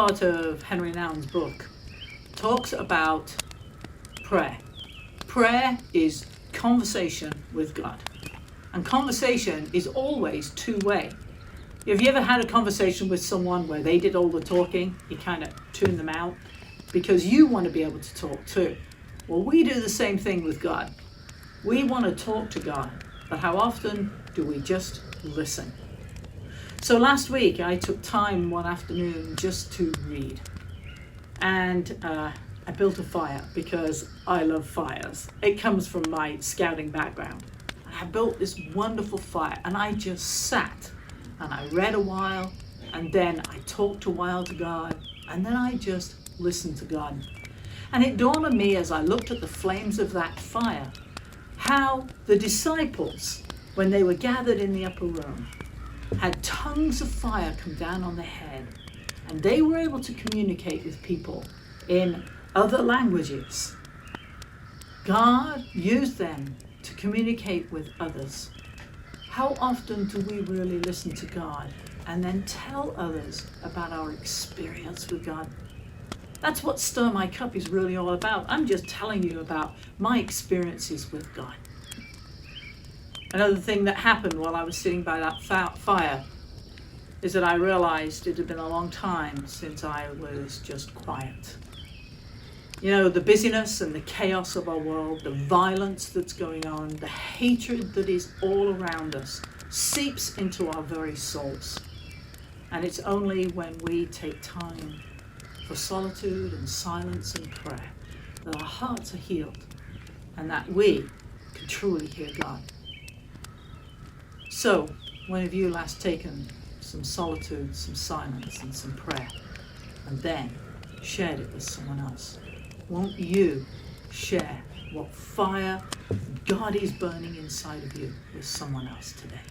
part of Henry Nouwen's book talks about prayer. Prayer is conversation with God. And conversation is always two-way. Have you ever had a conversation with someone where they did all the talking? You kind of tune them out because you want to be able to talk too. Well, we do the same thing with God. We want to talk to God, but how often do we just listen? So last week I took time one afternoon just to read. And I built a fire because I love fires. It comes from my scouting background. I built this wonderful fire and I just sat and I read a while and then I talked a while to God and then I just listened to God. And it dawned on me as I looked at the flames of that fire how the disciples, when they were gathered in the upper room, had tongues of fire come down on their head and they were able to communicate with people in other languages. God used them to communicate with others. How often do we really listen to God and then tell others about our experience with God? That's what Stir My Cup is really all about. I'm just telling you about my experiences with God. Another thing that happened while I was sitting by that fire is that I realized it had been a long time since I was just quiet. You know, the busyness and the chaos of our world, the violence that's going on, the hatred that is all around us seeps into our very souls. And it's only when we take time for solitude and silence and prayer that our hearts are healed and that we can truly hear God. So, when have you last taken some solitude, some silence and some prayer and then shared it with someone else? Won't you share what fire God is burning inside of you with someone else today?